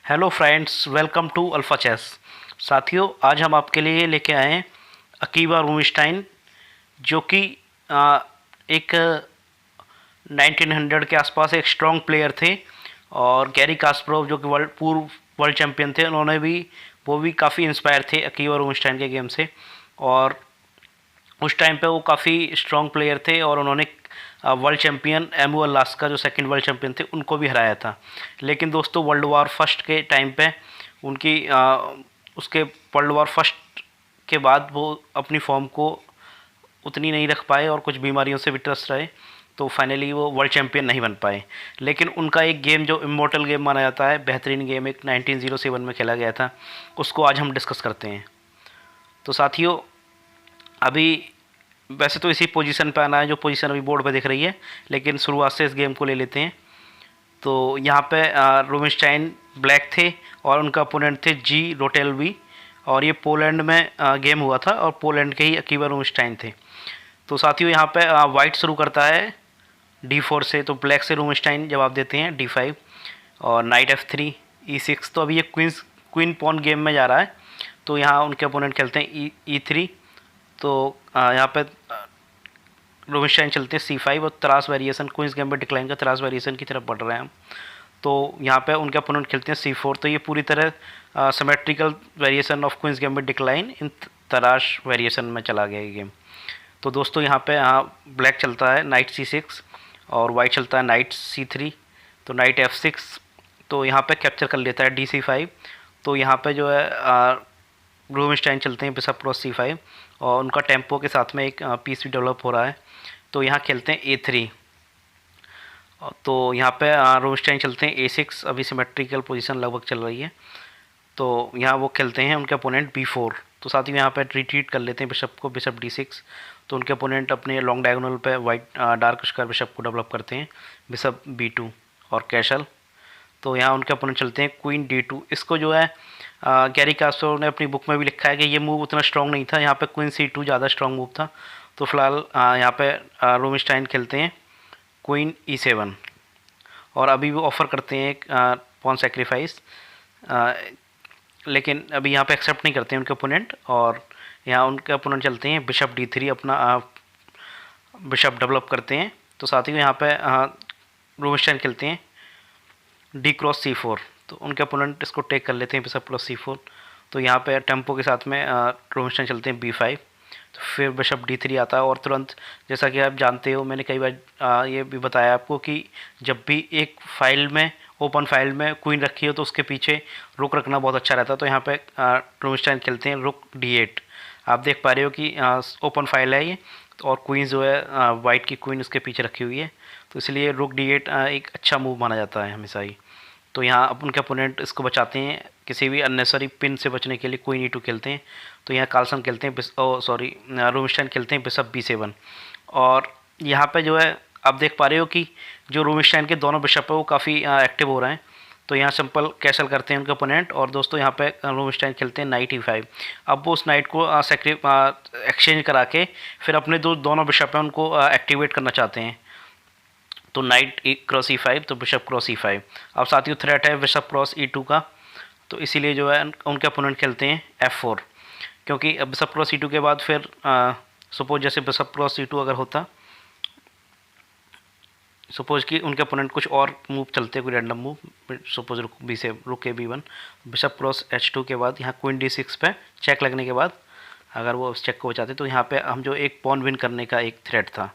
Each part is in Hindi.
Hello friends, welcome to alpha chess. साथियों, आज हम आपके लिए लेके आए हैं अकीबा रूबिनस्टाइन, जो कि एक 1900 के आसपास एक स्ट्रॉन्ग प्लेयर थे। और गैरी कास्परोव, जो कि पूर्व वर्ल्ड चैम्पियन थे, उन्होंने भी वो भी काफ़ी इंस्पायर थे अकीबा रूबिनस्टाइन के गेम से। और उस टाइम पे वो काफ़ी स्ट्रॉन्ग प्लेयर थे और उन्होंने वर्ल्ड चैम्पियन एमुअल लास्का, जो सेकंड वर्ल्ड चैम्पियन थे, उनको भी हराया था। लेकिन दोस्तों, वर्ल्ड वार फर्स्ट के टाइम पे उनकी उसके वर्ल्ड वार फर्स्ट के बाद वो अपनी फॉर्म को उतनी नहीं रख पाए और कुछ बीमारियों से भी त्रस्त रहे, तो फाइनली वो वर्ल्ड चैम्पियन नहीं बन पाए। लेकिन उनका एक गेम जो इमोर्टल गेम माना जाता है, बेहतरीन गेम, एक 1907 में खेला गया था, उसको आज हम डिस्कस करते हैं। तो साथियों, अभी वैसे तो इसी पोजीशन पे आना है जो पोजीशन अभी बोर्ड पे दिख रही है, लेकिन शुरुआत से इस गेम को ले लेते हैं। तो यहाँ पे रूबिनस्टाइन ब्लैक थे और उनका अपोनेंट थे जी रोटेलवी, और ये पोलैंड में गेम हुआ था और पोलैंड के ही अकीबा रूबिनस्टाइन थे। तो साथियों, यहाँ पे वाइट शुरू करता है D4 से, तो ब्लैक से रूबिनस्टाइन जवाब देते हैं D5 और नाइट F3 E6। तो अभी ये क्वीन पॉन गेम में जा रहा है, तो यहाँ उनके अपोनेंट खेलते हैं E3। तो यहाँ पे रूबिनस्टाइन चलते हैं C5 और त्रास वेरिएशन, क्वींस गेम में डिक्लाइन का त्रास वेरिएशन की तरफ बढ़ रहे हैं हम। तो यहाँ पे उनके अपोनेंट खेलते हैं C4। तो ये पूरी तरह symmetrical variation of queen's game में डिक्लाइन इन तराश वेरिएशन में चला गया ये गेम। तो दोस्तों, यहाँ पे ब्लैक चलता है नाइट C6 और वाइट चलता है नाइट C3। तो नाइट F6, तो यहाँ पे कैप्चर कर लेता है DC5। तो यहाँ पे जो है रूबिनस्टाइन चलते हैं बिशप क्रॉस C5 और उनका टेम्पो के साथ में एक पीस भी डेवलप हो रहा है। तो यहाँ खेलते हैं A3। तो यहाँ पे रूबिनस्टाइन चलते हैं A6। अभी सिमेट्रिकल पोजीशन लगभग चल रही है। तो यहाँ वो खेलते हैं उनके अपोनेंट B4। तो साथ ही यहाँ पे रिट्रीट कर लेते हैं बिशप को, बिशप D6। तो उनके अपोनेंट अपने लॉन्ग डायगोनल पे वाइट डार्क स्क्वायर बिशप को डेवलप करते हैं, बिशप B2 और कैशल। तो यहाँ उनके अपोनेंट चलते हैं क्वीन D2। इसको जो है गैरी कास्परोव ने अपनी बुक में भी लिखा है कि ये मूव उतना स्ट्रॉन्ग नहीं था, यहाँ पे क्वीन C2 ज़्यादा स्ट्रॉन्ग मूव था। तो फिलहाल यहाँ पे रूबिनस्टाइन खेलते हैं क्वीन E7 और अभी वो ऑफ़र करते हैं एक पॉन सेक्रीफाइस, लेकिन अभी यहाँ पे एक्सेप्ट नहीं करते हैं उनके ओपोनेंट। और यहाँ उनके ओपोनेंट चलते हैं बिशप D3, अपना बिशप डेवलप करते हैं। तो साथ ही यहाँ पे रूबिनस्टाइन खेलते हैं D क्रॉस C4। तो उनके ओपोनेंट इसको टेक कर लेते हैं बिशप क्रॉस C4। तो यहाँ पे टेम्पो के साथ में रूबिनस्टाइन चलते हैं B5। तो फिर बिशप D3 आता है और तुरंत, जैसा कि आप जानते हो, मैंने कई बार ये भी बताया आपको कि जब भी एक फाइल में, ओपन फाइल में क्वीन रखी हो तो उसके पीछे रुक रखना बहुत अच्छा रहता है। तो यहाँ पे रूबिनस्टाइन खेलते हैं रुक D8। आप देख पा रहे हो कि ओपन फाइल है ये, और क्वीन जो है वाइट की क्वीन उसके पीछे रखी हुई है, तो इसलिए रुक D8 एक अच्छा मूव माना जाता है हमेशा ही। तो यहाँ उनके अपोनेंट इसको बचाते हैं किसी भी अननेसरी पिन से बचने के लिए, क्वीन E2 खेलते हैं। तो यहाँ कार्लसन खेलते हैं रूबिनस्टाइन खेलते हैं बिशप B7। और यहाँ पे जो है आप देख पा रहे हो कि जो रूबिनस्टाइन के दोनों बिशप है वो काफ़ी एक्टिव हो रहे हैं। तो यहाँ सिंपल कैसल करते हैं उनके ओपोनेंट और दोस्तों यहाँ पे रूबिनस्टाइन खेलते हैं नाइट E5। अब वो उस नाइट को एक्सचेंज करा के फिर अपने दोनों बिशप हैं उनको एक्टिवेट करना चाहते हैं। तो नाइट क्रॉस E5, तो बिशप क्रॉस E5। अब साथियों, थ्रेट है बिशप क्रॉस E2 का, तो इसीलिए जो है उनके अपोनेंट खेलते हैं F4। क्योंकि बिशप क्रॉस E2 के बाद फिर सपोज जैसे बिशप क्रॉस E2 अगर होता, सपोज कि उनके अपोनेंट कुछ और मूव चलते, कोई रैंडम मूव, सपोज रुक B1, बिशप क्रॉस H2 के बाद यहाँ क्वीन D6 पे चेक लगने के बाद अगर वो उस चेक को बचाते, तो यहाँ पे हम जो एक पॉन विन करने का एक थ्रेट था,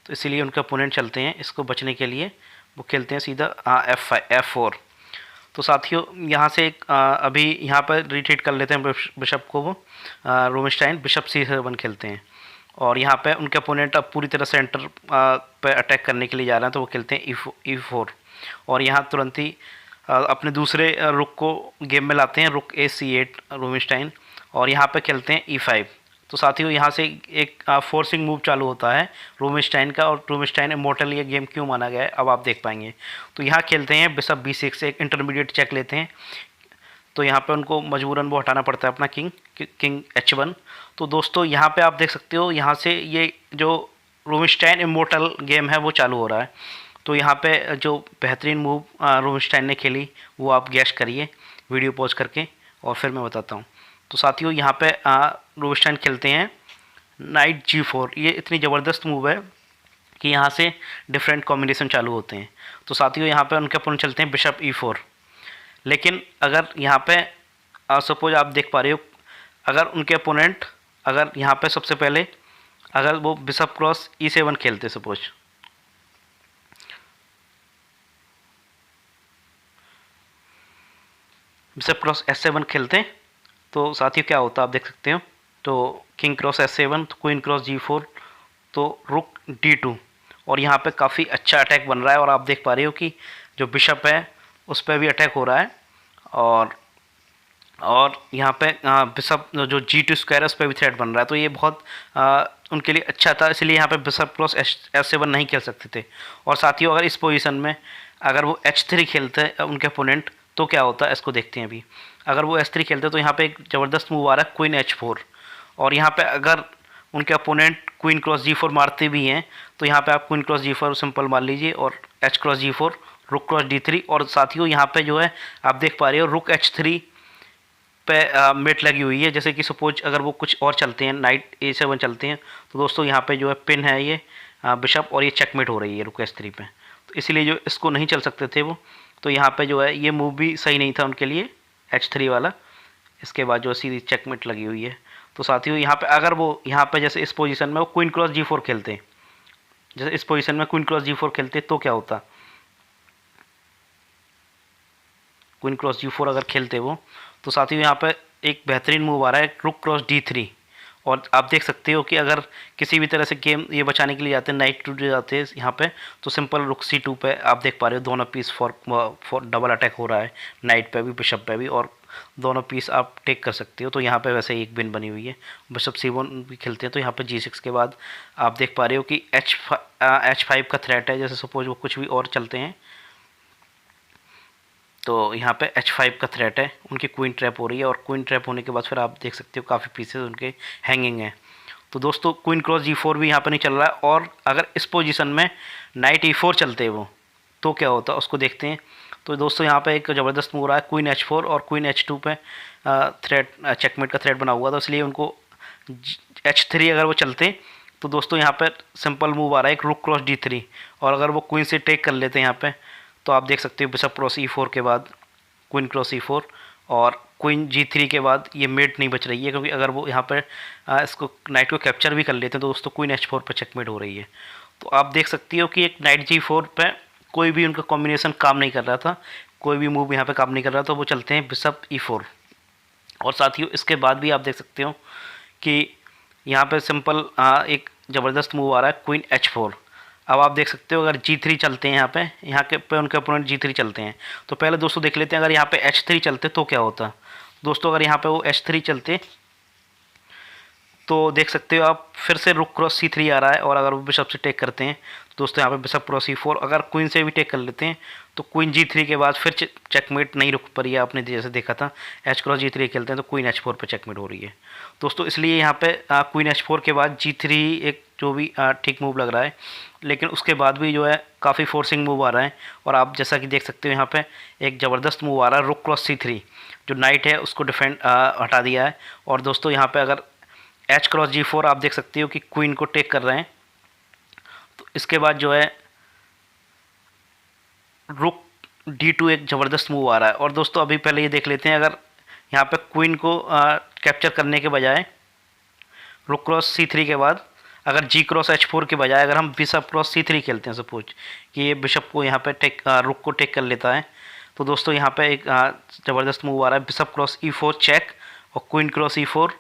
तो इसीलिए उनके अपोनेंट चलते हैं इसको बचने के लिए, वो खेलते हैं सीधा F4। तो साथियों, यहाँ से एक अभी यहाँ पर रिट्रीट कर लेते हैं बिशप को, वो रूबिनस्टाइन बिशप C7 खेलते हैं। और यहाँ पे उनके अपोनेंट अब पूरी तरह सेंटर पे अटैक करने के लिए जा रहे हैं, तो वो खेलते हैं E4। और यहाँ तुरंत ही अपने दूसरे रुक को गेम में लाते हैं, रुक A C8 रूबिनस्टाइन, और यहाँ पे खेलते हैं E5। तो साथियों, यहाँ से एक फोर्सिंग मूव चालू होता है रूबिनस्टाइन का, और रूबिनस्टाइन इमोर्टल ये गेम क्यों माना गया है अब आप देख पाएंगे। तो यहाँ खेलते हैं बिशप B6, एक इंटरमीडिएट चेक लेते हैं। तो यहाँ पे उनको मजबूरन वो हटाना पड़ता है अपना किंग H1। तो दोस्तों, यहाँ पे आप देख सकते हो, यहाँ से ये जो रूबिनस्टाइन इमोर्टल गेम है वो चालू हो रहा है। तो यहाँ पे जो बेहतरीन मूव रूबिनस्टाइन ने खेली वो आप गैस करिए वीडियो पॉज करके और फिर मैं बताता हूँ। तो साथियों यहाँ पे रूबिनस्टाइन खेलते हैं नाइट G4। ये इतनी ज़बरदस्त मूव है कि यहाँ से डिफरेंट कॉम्बिनेशन चालू होते हैं। तो साथियों यहाँ पे उनके अपोनेंट चलते हैं बिशप E4। लेकिन अगर यहाँ पे सपोज आप देख पा रहे हो, अगर उनके अपोनेंट अगर यहाँ पे सबसे पहले अगर वो बिशप क्रॉस E7 खेलते, सपोज बिशप क्रॉस S7 खेलते, तो साथियों क्या होता आप देख सकते हो। तो किंग क्रॉस S7, तो क्वीन क्रॉस G4, तो रुक D2, और यहाँ पे काफ़ी अच्छा अटैक बन रहा है। और आप देख पा रहे हो कि जो बिशप है उस पर भी अटैक हो रहा है, और यहाँ पे बिशप जो G2 स्क्वायर है उस पर भी थ्रेट बन रहा है। तो ये बहुत उनके लिए अच्छा था, इसलिए यहाँ पे बिशप क्रॉस S7 नहीं खेल सकते थे। और साथियों अगर इस पोजीशन में अगर वो H3 खेलते हैं उनके अपोनेंट, तो क्या होता है इसको देखते हैं अभी। अगर वो H3 खेलते हैं तो यहाँ पे एक ज़बरदस्त मूव आ रहा है क्वीन H4, और यहाँ पे अगर उनके अपोनेंट क्वीन क्रॉस G4 मारते भी हैं तो यहाँ पे आप क्वीन क्रॉस G4 सिंपल मार लीजिए, और H क्रॉस G4, रुक क्रॉस D3। और साथियों यहाँ पे जो है आप देख पा रहे हो रुक H3 पे मेट लगी हुई है। जैसे कि सपोज अगर वो कुछ और चलते हैं, नाइट A7 चलते हैं, तो दोस्तों यहाँ पे जो है पिन है ये बिशप, और ये चेकमेट हो रही है रुक H3 पे। तो इसलिए जो इसको नहीं चल सकते थे वो, तो यहाँ पे जो है ये मूव भी सही नहीं था उनके लिए H3 वाला। इसके बाद जो सीधी चेकमेट लगी हुई है। तो साथियों यहाँ पे अगर वो यहाँ पे जैसे इस पोजीशन में वो क्वीन क्रॉस G4 खेलते, जैसे इस पोजीशन में क्वीन क्रॉस G4 खेलते, तो क्या होता, क्वीन क्रॉस G4 अगर खेलते वो, तो साथियों यहाँ पे एक बेहतरीन मूव आ रहा है रुक क्रॉस D3। और आप देख सकते हो कि अगर किसी भी तरह से गेम ये बचाने के लिए जाते हैं, नाइट टू जाते हैं यहाँ पे, तो सिंपल रुक C2 पे आप देख पा रहे हो दोनों पीस फॉर डबल अटैक हो रहा है, नाइट पे भी बिशप पे भी, और दोनों पीस आप टेक कर सकते हो। तो यहाँ पे वैसे एक बिन बनी हुई है। बिशप C1 भी खेलते हैं, तो यहाँ पे G6 के बाद आप देख पा रहे हो कि H5 का थ्रेट है। जैसे सपोज वो कुछ भी और चलते हैं, तो यहाँ पे H5 का थ्रेट है, उनकी क्वीन ट्रैप हो रही है, और क्वीन ट्रैप होने के बाद फिर आप देख सकते हो काफ़ी पीसेस उनके हैंगिंग हैं। तो दोस्तों क्वीन क्रॉस G4 भी यहाँ पे नहीं चल रहा है, और अगर इस पोजीशन में नाइट E4 चलते हैं वो, तो क्या होता है उसको देखते हैं। तो दोस्तों यहाँ पे एक ज़बरदस्त मूव रहा है क्वीन H4, और क्वीन H2 पे थ्रेट चेकमेट का थ्रेट बना हुआ था, इसलिए उनको H3 अगर वो चलते, तो दोस्तों यहाँ पर सिंपल मूव आ रहा है एक रुक क्रॉस D3, और अगर वो क्वीन से टेक कर लेते हैं यहाँ पे, तो आप देख सकते हो बिशप क्रॉस E4 के बाद क्वीन क्रॉस E4, और क्वीन G3 के बाद ये मेट नहीं बच रही है, क्योंकि अगर वो यहाँ पर इसको नाइट को कैप्चर भी कर लेते हैं तो दोस्तों क्वीन H4 पर चेकमेट हो रही है। तो आप देख सकती हो कि एक नाइट G4 पे कोई भी उनका कॉम्बिनेशन काम नहीं कर रहा था, कोई भी मूव यहाँ पे काम नहीं कर रहा था, तो वो चलते हैं बिशप E4। और साथियों इसके बाद भी आप देख सकते हो कि यहाँ पे सिंपल एक ज़बरदस्त मूव आ रहा है क्वीन H4। अब आप देख सकते हो अगर G3 चलते हैं यहाँ पे उनके अपोनेंट G3 चलते हैं, तो पहले दोस्तों देख लेते हैं अगर यहाँ पे H3 चलते तो क्या होता। दोस्तों अगर यहाँ पे वो H3 चलते, तो देख सकते हो आप फिर से रुक क्रॉस C3 आ रहा है, और अगर वो बिशप से टेक करते हैं तो दोस्तों यहाँ पे बिशप क्रॉस E4, अगर क्वीन से भी टेक कर लेते हैं तो क्वीन G3 के बाद फिर चेकमेट नहीं रुक पा रही है, आपने जैसे देखा था H क्रॉस G3 खेलते हैं तो क्वीन H4 पे चेकमेट हो रही है दोस्तों। इसलिए यहाँ पे क्वीन H4 के बाद G3 एक जो भी ठीक मूव लग रहा है, लेकिन उसके बाद भी जो है काफ़ी फोर्सिंग मूव आ रहा है। और आप जैसा कि देख सकते हो यहाँ पे एक ज़बरदस्त मूव आ रहा है रुक क्रॉस C3, जो नाइट है उसको डिफेंड हटा दिया है। और दोस्तों यहाँ पे अगर H क्रॉस G4 आप देख सकते हो कि क्वीन को टेक कर रहे हैं, तो इसके बाद जो है रुक D2 एक ज़बरदस्त मूव आ रहा है। और दोस्तों अभी पहले ये देख लेते हैं, अगर यहाँ पे क्वीन को कैप्चर करने के बजाय रुक क्रॉस C3 के बाद अगर G क्रॉस H4 के बजाय अगर हम बिशप क्रॉस C3 खेलते हैं, सपोज कि ये बिशप को यहाँ पे रुक को टेक कर लेता है, तो दोस्तों यहाँ पे एक ज़बरदस्त मूव आ रहा है बिशप क्रॉस E4 चेक, और क्वीन क्रॉस E4,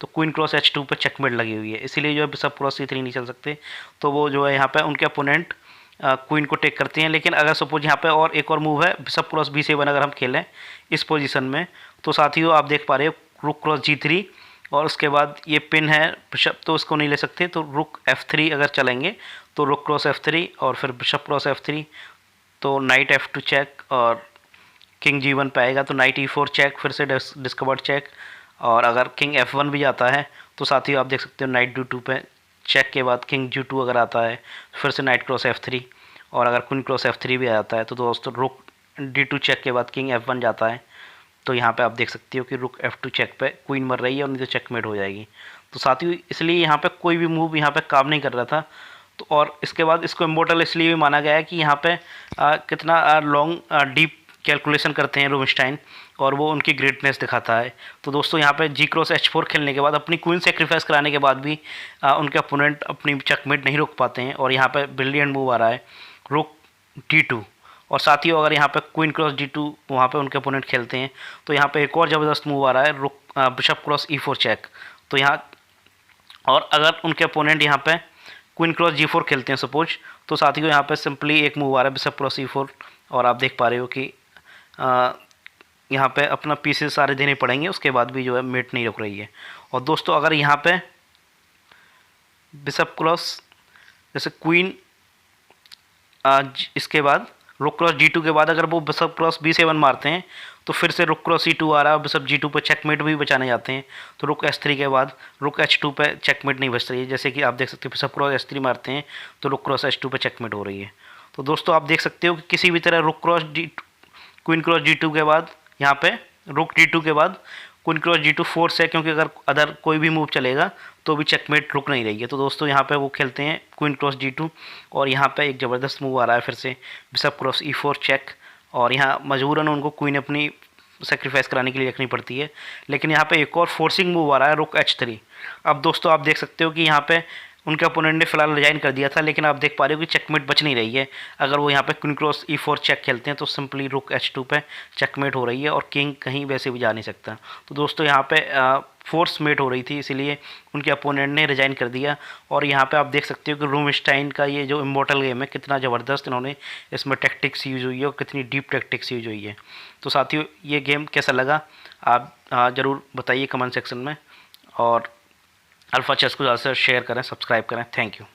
तो क्वीन क्रॉस H2 पर चेकमेट लगी हुई है, इसीलिए जो है बिशप क्रॉस C3 नहीं चल सकते। तो वो जो है यहाँ पे उनके अपोनेंट क्वीन को टेक करते हैं। लेकिन अगर सपोज यहाँ पे और एक और मूव है बिशप क्रॉस B7 अगर हम खेलें इस पोजीशन में, तो साथियों आप देख पा रहे हो रुक क्रॉस G3, और उसके बाद ये पिन है बिशप, तो इसको नहीं ले सकते, तो रुक F3 अगर चलेंगे तो रुक क्रॉस F3 और फिर बिशप क्रॉस F3, तो नाइट F2 चेक, और किंग G1 पे आएगा तो नाइट E4 चेक, फिर से डिस्कवर्ड चेक, और अगर किंग F1 भी जाता है तो साथियों आप देख सकते हो नाइट D2 पे चेक के बाद किंग G2 अगर आता है फिर से नाइट क्रॉस F3, और अगर क्वीन क्रॉस F3 भी आ जाता है तो दोस्तों रुक D2 चेक के बाद किंग F1 जाता है। तो यहाँ पे आप देख सकते हो कि रुक F2 चेक पे क्वीन मर रही है और नहीं तो चेकमेट हो जाएगी। तो साथियों इसलिए यहाँ पे कोई भी मूव यहाँ पे काम नहीं कर रहा था। तो और इसके बाद इसको इम्मॉर्टल इसलिए भी माना गया है कि यहाँ पे कितना लॉन्ग डीप कैलकुलेशन करते हैं रूबिनस्टाइन और वो उनकी ग्रेटनेस दिखाता है। तो दोस्तों यहाँ पे जी क्रॉस H4 खेलने के बाद अपनी क्वीन सेक्रीफाइस कराने के बाद भी उनके अपोनेंट अपनी चेकमेट नहीं रोक पाते हैं और यहाँ पे ब्रिलियंट मूव आ रहा है रुक D2। और साथ ही अगर यहाँ पे क्वीन क्रॉस D2 वहाँ पे उनके अपोनेंट खेलते हैं तो यहाँ पे एक और ज़बरदस्त मूव आ रहा है रुक बिशप क्रॉस E4 चेक। तो यहाँ और अगर उनके अपोनेंट यहाँ पे क्वीन क्रॉस G4 खेलते हैं सपोज, तो साथियों यहाँ पे सिंपली एक मूव आ रहा है बिशप क्रॉस E4 और आप देख पा रहे हो कि यहाँ पे अपना पीसेस सारे देने पड़ेंगे, उसके बाद भी जो है मेट नहीं रुक रही है। और दोस्तों अगर यहाँ पे बिशप क्रॉस जैसे क्वीन इसके बाद रुक क्रॉस G2 के बाद अगर वो बिशप क्रॉस B7 मारते हैं तो फिर से रुक क्रॉस E2 आ रहा है और बिशप G2 पे चेकमेट भी बचाने जाते हैं। तो रुक S3 के बाद रुक H2 पे चेकमेट नहीं बच रही है, जैसे कि आप देख सकते हो बिशप क्रॉस S3 मारते हैं तो रुक क्रॉस H2 पे चेकमेट हो रही है। तो दोस्तों आप देख सकते हो कि किसी भी तरह रुक क्रॉस क्वीन क्रॉस G2 के बाद यहाँ पे रुक D2 के बाद क्वीन क्रॉस G2 फोर्स है, क्योंकि अगर अदर कोई भी मूव चलेगा तो भी चेकमेट रुक नहीं रही है। तो दोस्तों यहाँ पे वो खेलते हैं क्वीन क्रॉस G2 और यहाँ पे एक ज़बरदस्त मूव आ रहा है फिर से बिशप क्रॉस E4 चेक। और यहाँ मजबूरन उनको क्वीन अपनी सेक्रीफाइस कराने के लिए रखनी पड़ती है, लेकिन यहाँ पे एक और फोर्सिंग मूव आ रहा है रुक H3। अब दोस्तों आप देख सकते हो कि यहाँ पे उनके अपोनेंट ने फिलहाल रिजाइन कर दिया था, लेकिन आप देख पा रहे हो कि चेकमेट बच नहीं रही है। अगर वो यहाँ पे क्वीन क्रॉस E4 चेक खेलते हैं तो सिंपली रुक H2 पे चेकमेट हो रही है और किंग कहीं वैसे भी जा नहीं सकता। तो दोस्तों यहाँ पे फोर्स मेट हो रही थी, इसीलिए उनके अपोनेंट ने रिजाइन कर दिया। और यहाँ पे आप देख सकते हो कि रूबिनस्टाइन का ये जो इमॉर्टल गेम है कितना ज़बरदस्त इन्होंने इसमें टैक्टिक्स यूज हुई है और कितनी डीप टैक्टिक्स यूज हुई है। तो साथियों ये गेम कैसा लगा आप ज़रूर बताइए कमेंट सेक्शन में, और अल्फ़ा चेस को ज़्यादा से शेयर करें, सब्सक्राइब करें। Thank you.